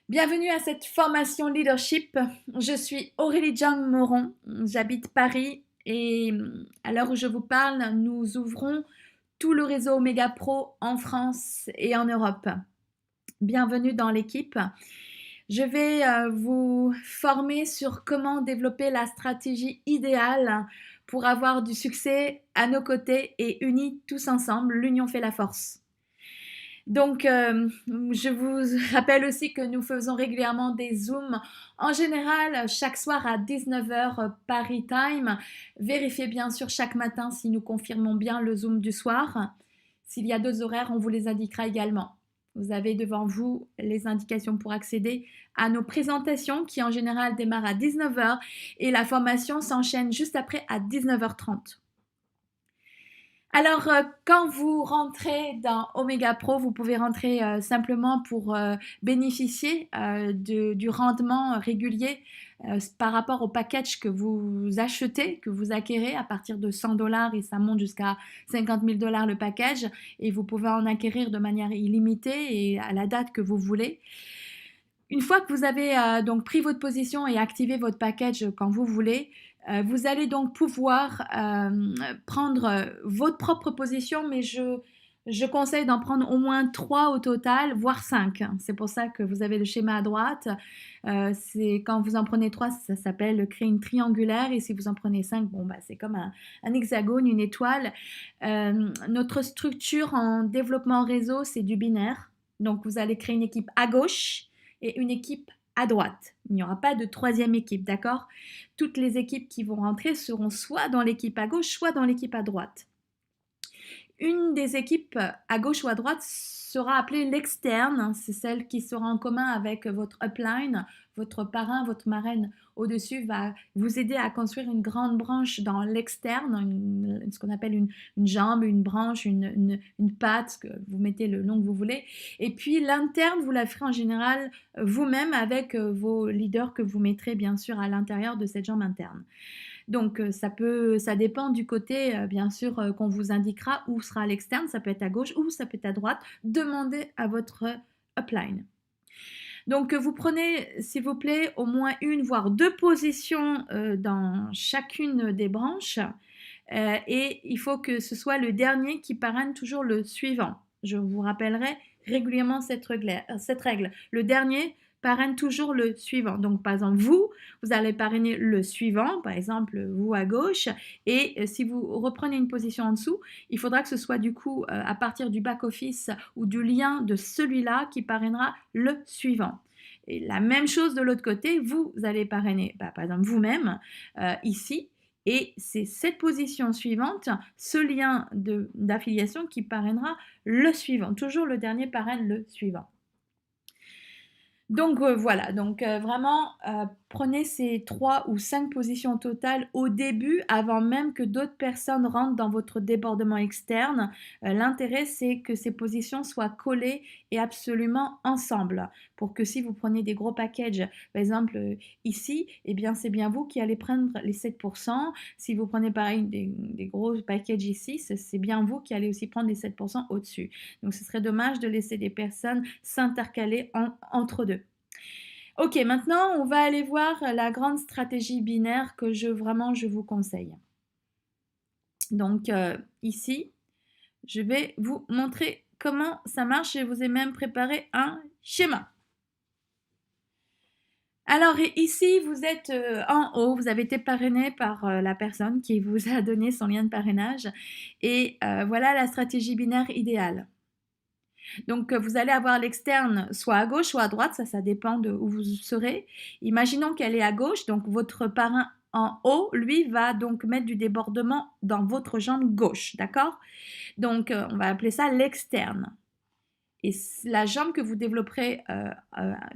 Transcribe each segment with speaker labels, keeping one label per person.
Speaker 1: Bienvenue à cette formation leadership. Je suis Aurélie Jang Moron, j'habite Paris et à l'heure où je vous parle, nous ouvrons tout le réseau Omega Pro en France et en Europe. Bienvenue dans l'équipe. Je vais vous former sur comment développer la stratégie idéale pour avoir du succès à nos côtés et unis tous ensemble. L'union fait la force. Donc, je vous rappelle aussi que nous faisons régulièrement des Zooms, en général chaque soir à 19h Paris Time. Vérifiez bien sûr chaque matin si nous confirmons bien le Zoom du soir. S'il y a d'autres horaires, on vous les indiquera également. Vous avez devant vous les indications pour accéder à nos présentations qui en général démarrent à 19h et la formation s'enchaîne juste après à 19h30. Alors, quand vous rentrez dans Omega Pro, vous pouvez rentrer simplement pour bénéficier du rendement régulier par rapport au package que vous achetez, que vous acquérez à partir de 100 $ et ça monte jusqu'à 50 000 $ le package et vous pouvez en acquérir de manière illimitée et à la date que vous voulez. Une fois que vous avez donc pris votre position et activé votre package quand vous voulez, vous allez donc pouvoir prendre votre propre position, mais je conseille d'en prendre au moins 3 au total, voire 5. C'est pour ça que vous avez le schéma à droite. C'est quand vous en prenez 3, ça s'appelle créer une triangulaire. Et si vous en prenez 5, bon, bah, c'est comme un hexagone, une étoile. Notre structure en développement réseau, c'est du binaire. Donc, vous allez créer une équipe à gauche et une équipe à droite. Il n'y aura pas de troisième équipe, d'accord? Toutes les équipes qui vont rentrer seront soit dans l'équipe à gauche, soit dans l'équipe à droite. Une des équipes à gauche ou à droite sera appelée l'externe, c'est celle qui sera en commun avec votre upline, votre parrain, votre marraine au-dessus va vous aider à construire une grande branche dans l'externe, ce qu'on appelle une jambe, une branche, une patte, que vous mettez le nom que vous voulez. Et puis l'interne, vous la ferez en général vous-même avec vos leaders que vous mettrez bien sûr à l'intérieur de cette jambe interne. Donc ça dépend du côté bien sûr qu'on vous indiquera où sera l'externe, ça peut être à gauche ou ça peut être à droite. Demandez à votre upline. Donc vous prenez s'il vous plaît au moins une voire deux positions dans chacune des branches et il faut que ce soit le dernier qui parraine toujours le suivant. Je vous rappellerai régulièrement cette règle. Le dernier parraine toujours le suivant. Donc, par exemple, vous allez parrainer le suivant, par exemple, vous à gauche, et si vous reprenez une position en dessous, il faudra que ce soit du coup à partir du back-office ou du lien de celui-là qui parrainera le suivant. Et la même chose de l'autre côté, vous allez parrainer, par exemple, vous-même, ici, et c'est cette position suivante, ce lien d'affiliation qui parrainera le suivant. Toujours le dernier parraine le suivant. Donc voilà, donc vraiment prenez ces 3 ou 5 positions totales au début avant même que d'autres personnes rentrent dans votre débordement externe. L'intérêt c'est que ces positions soient collées et absolument ensemble pour que si vous prenez des gros packages, par exemple ici, eh bien c'est bien vous qui allez prendre les 7%. Si vous prenez pareil des gros packages ici, c'est bien vous qui allez aussi prendre les 7% au-dessus. Donc ce serait dommage de laisser des personnes s'intercaler entre deux. Ok, maintenant on va aller voir la grande stratégie binaire que je vous conseille. Donc ici, je vais vous montrer comment ça marche. Je vous ai même préparé un schéma. Alors ici, vous êtes en haut, vous avez été parrainé par la personne qui vous a donné son lien de parrainage et voilà la stratégie binaire idéale. Donc, vous allez avoir l'externe soit à gauche, soit à droite, ça dépend de où vous serez. Imaginons qu'elle est à gauche, donc votre parrain en haut, lui, va donc mettre du débordement dans votre jambe gauche, d'accord? Donc, on va appeler ça l'externe. Et la jambe que vous développerez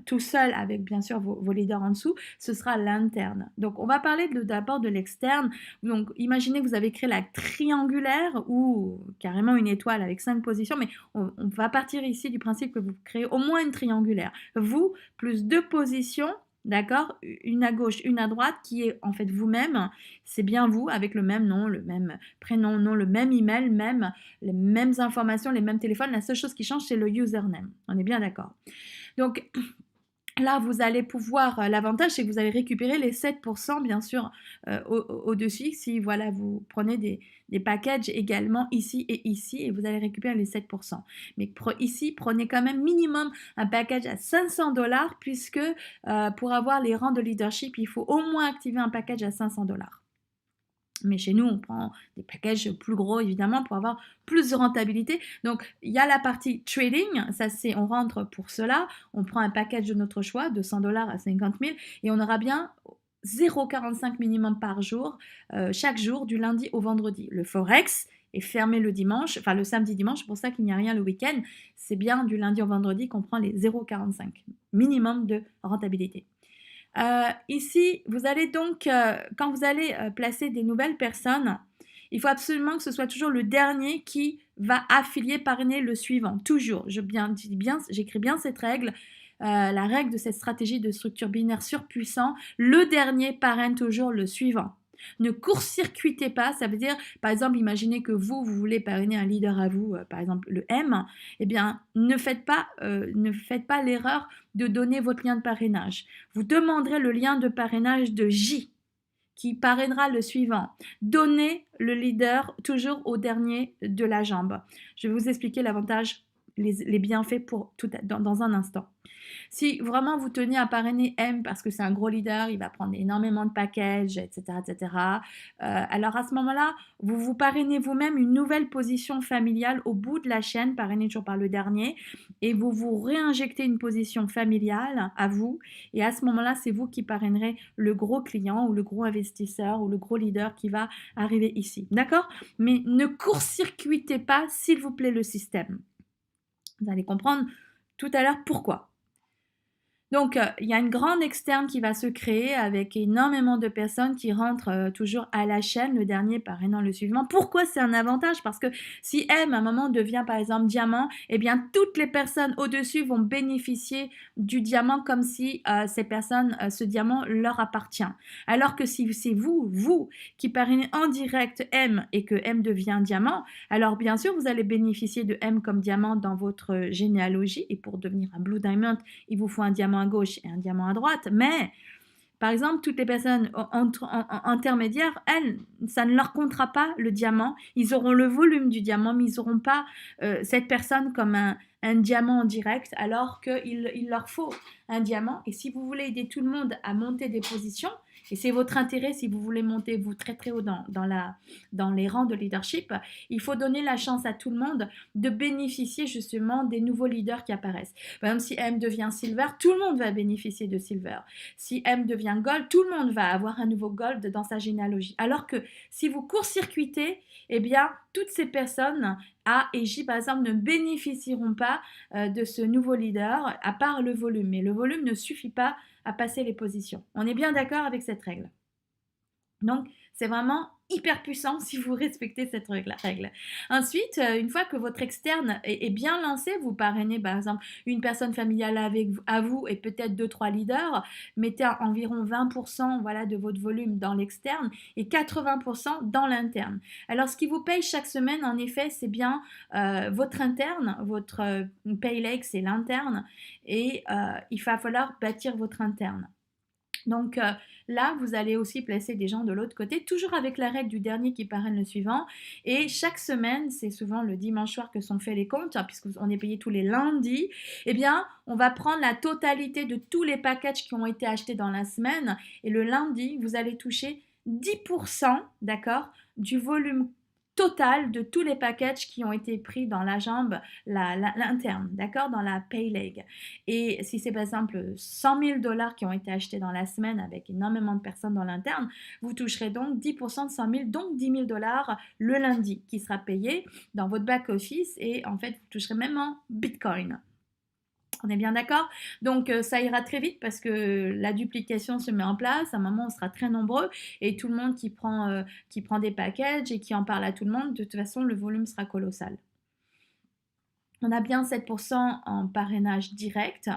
Speaker 1: tout seul avec bien sûr vos leaders en dessous, ce sera l'interne. Donc on va parler d'abord de l'externe. Donc imaginez que vous avez créé la triangulaire ou carrément une étoile avec 5 positions, mais on va partir ici du principe que vous créez au moins une triangulaire. Vous, plus 2 positions, d'accord? Une à gauche, une à droite, qui est en fait vous-même. C'est bien vous, avec le même nom, le même prénom, nom, le même email, même les mêmes informations, les mêmes téléphones. La seule chose qui change, c'est le username. On est bien d'accord. Donc, Là, vous allez pouvoir, l'avantage, c'est que vous allez récupérer les 7% bien sûr, au-dessus. Si voilà, vous prenez des packages également ici et vous allez récupérer les 7%. Mais ici, prenez quand même minimum un package à 500 $ puisque pour avoir les rangs de leadership, il faut au moins activer un package à 500 $. Mais chez nous, on prend des packages plus gros, évidemment, pour avoir plus de rentabilité. Donc, il y a la partie trading, ça c'est, on rentre pour cela, on prend un package de notre choix, de 100 $ à 50 000, et on aura bien 0,45 minimum par jour, chaque jour, du lundi au vendredi. Le Forex est fermé le dimanche, enfin le samedi dimanche, c'est pour ça qu'il n'y a rien le week-end. C'est bien du lundi au vendredi qu'on prend les 0,45 minimum de rentabilité. Ici, vous allez donc, quand vous allez placer des nouvelles personnes, il faut absolument que ce soit toujours le dernier qui va affilier, parrainer le suivant. Toujours, j'écris bien cette règle. La règle de cette stratégie de structure binaire surpuissant, le dernier parraine toujours le suivant. Ne court-circuitez pas, ça veut dire, par exemple, imaginez que vous voulez parrainer un leader à vous, par exemple le M, eh bien, ne faites pas l'erreur de donner votre lien de parrainage. Vous demanderez le lien de parrainage de J, qui parrainera le suivant. Donnez le leader toujours au dernier de la jambe. Je vais vous expliquer l'avantage, les bienfaits dans un instant. Si vraiment vous tenez à parrainer M parce que c'est un gros leader, il va prendre énormément de packages, etc., etc. Alors à ce moment-là, vous vous parrainez vous-même une nouvelle position familiale au bout de la chaîne, parrainé toujours par le dernier, et vous vous réinjectez une position familiale à vous. Et à ce moment-là, c'est vous qui parrainerez le gros client ou le gros investisseur ou le gros leader qui va arriver ici. D'accord? Mais ne court-circuitez pas, s'il vous plaît, le système. Vous allez comprendre tout à l'heure pourquoi. Donc, il y a une grande externe qui va se créer avec énormément de personnes qui rentrent toujours à la chaîne, le dernier parrainant le suivant. Pourquoi c'est un avantage? Parce que si M, à un moment, devient par exemple diamant, eh bien, toutes les personnes au-dessus vont bénéficier du diamant comme si ce diamant leur appartient. Alors que si c'est vous qui parrainez en direct M et que M devient diamant, alors bien sûr, vous allez bénéficier de M comme diamant dans votre généalogie. Et pour devenir un Blue Diamond, il vous faut un diamant à gauche et un diamant à droite, mais par exemple, toutes les personnes intermédiaires, elles, ça ne leur comptera pas le diamant. Ils auront le volume du diamant, mais ils n'auront pas cette personne comme un diamant en direct, alors qu'il leur faut un diamant. Et si vous voulez aider tout le monde à monter des positions, et c'est votre intérêt si vous voulez monter vous très très haut dans les rangs de leadership, il faut donner la chance à tout le monde de bénéficier justement des nouveaux leaders qui apparaissent. Par exemple, si M devient silver, tout le monde va bénéficier de silver. Si M devient gold, tout le monde va avoir un nouveau gold dans sa généalogie. Alors que si vous court-circuitez, eh bien, toutes ces personnes A et J, par exemple, ne bénéficieront pas de ce nouveau leader, à part le volume. Mais le volume ne suffit pas à passer les positions. On est bien d'accord avec cette règle. Donc, c'est vraiment hyper puissant si vous respectez cette règle. Ensuite, une fois que votre externe est bien lancé, vous parrainez par exemple une personne familiale à vous et peut-être 2-3 leaders, mettez environ 20% voilà, de votre volume dans l'externe et 80% dans l'interne. Alors, ce qui vous paye chaque semaine, en effet, c'est bien votre interne, votre pay lake, c'est l'interne, et il va falloir bâtir votre interne. Donc là, vous allez aussi placer des gens de l'autre côté, toujours avec la règle du dernier qui parraine le suivant. Et chaque semaine, c'est souvent le dimanche soir que sont faits les comptes, puisqu'on est payé tous les lundis, eh bien, on va prendre la totalité de tous les packages qui ont été achetés dans la semaine. Et le lundi, vous allez toucher 10%, d'accord, du volume total de tous les packages qui ont été pris dans la jambe, l'interne, d'accord, dans la pay leg. Et si c'est par exemple 100 000 $ qui ont été achetés dans la semaine avec énormément de personnes dans l'interne, vous toucherez donc 10% de 100 000, donc 10 000 $ le lundi qui sera payé dans votre back-office et en fait, vous toucherez même en Bitcoin. On est bien d'accord? Donc ça ira très vite parce que la duplication se met en place. À un moment, on sera très nombreux et tout le monde qui prend des packages et qui en parle à tout le monde, de toute façon, le volume sera colossal. On a bien 7% en parrainage direct,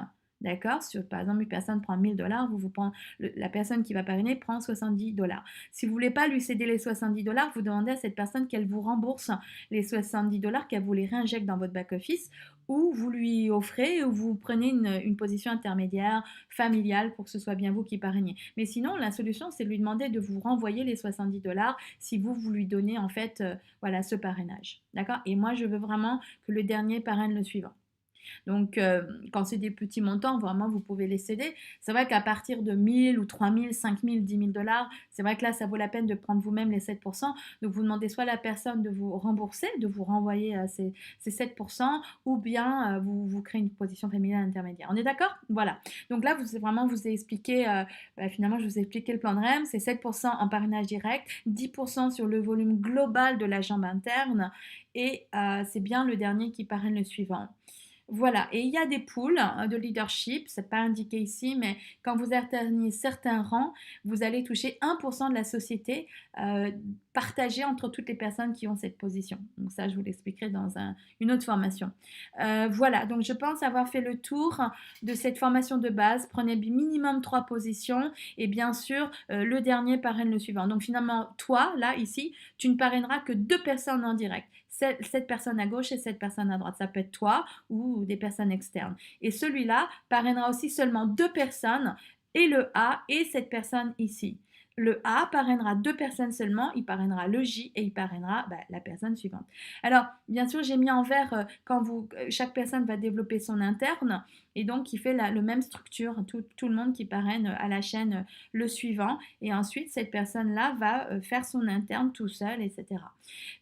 Speaker 1: D'accord? Par exemple, une personne prend 1000 $, la personne qui va parrainer prend 70 $. Si vous ne voulez pas lui céder les 70 $, vous demandez à cette personne qu'elle vous rembourse les 70 $, qu'elle vous les réinjecte dans votre back-office, ou vous lui offrez, ou vous prenez une position intermédiaire familiale pour que ce soit bien vous qui parrainez. Mais sinon, la solution, c'est de lui demander de vous renvoyer les 70 $ si vous lui donnez en fait voilà, ce parrainage. D'accord? Et moi, je veux vraiment que le dernier parraine le suivant. Donc, quand c'est des petits montants, vraiment, vous pouvez les céder. C'est vrai qu'à partir de 1000 ou 3000, 5000, 10 000 $, c'est vrai que là, ça vaut la peine de prendre vous-même les 7%. Donc, vous demandez soit à la personne de vous rembourser, de vous renvoyer ces 7%, ou bien vous créez une position familiale intermédiaire. On est d'accord? Voilà. Donc là, vous ai expliqué, finalement, je vous ai expliqué le plan de REM. C'est 7% en parrainage direct, 10% sur le volume global de la jambe interne, et c'est bien le dernier qui parraine le suivant. Voilà, et il y a des pools de leadership, c'est pas indiqué ici, mais quand vous atteignez certains rangs, vous allez toucher 1% de la société euh, partagée entre toutes les personnes qui ont cette position. Donc ça, je vous l'expliquerai dans une autre formation. Voilà, donc je pense avoir fait le tour de cette formation de base. Prenez minimum 3 positions et bien sûr, le dernier parraine le suivant. Donc finalement, toi, là, ici, tu ne parraineras que 2 personnes en direct. Cette personne à gauche et cette personne à droite. Ça peut être toi ou des personnes externes. Et celui-là parrainera aussi seulement 2 personnes, et le A et cette personne ici. Le A parrainera 2 personnes seulement, il parrainera le J et il parrainera la personne suivante. Alors, bien sûr, j'ai mis en vert chaque personne va développer son interne, et donc il fait la même structure, tout le monde qui parraine à la chaîne le suivant, et ensuite cette personne-là va faire son interne tout seul, etc.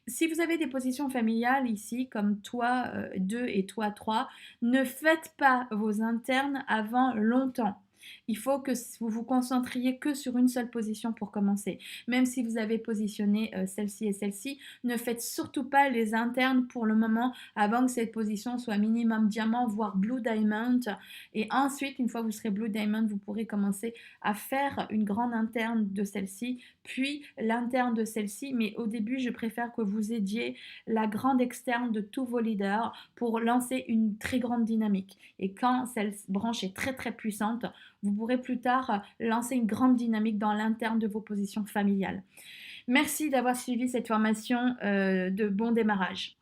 Speaker 1: Si vous avez des positions familiales ici, comme toi 2 et toi 3, ne faites pas vos internes avant longtemps. Il faut que vous vous concentriez que sur une seule position pour commencer. Même si vous avez positionné celle-ci et celle-ci, ne faites surtout pas les internes pour le moment avant que cette position soit minimum diamant, voire blue diamond. Et ensuite, une fois que vous serez blue diamond, vous pourrez commencer à faire une grande interne de celle-ci, puis l'interne de celle-ci. Mais au début, je préfère que vous aidiez la grande externe de tous vos leaders pour lancer une très grande dynamique. Et quand cette branche est très très puissante, vous pourrez plus tard lancer une grande dynamique dans l'interne de vos positions familiales. Merci d'avoir suivi cette formation de bon démarrage.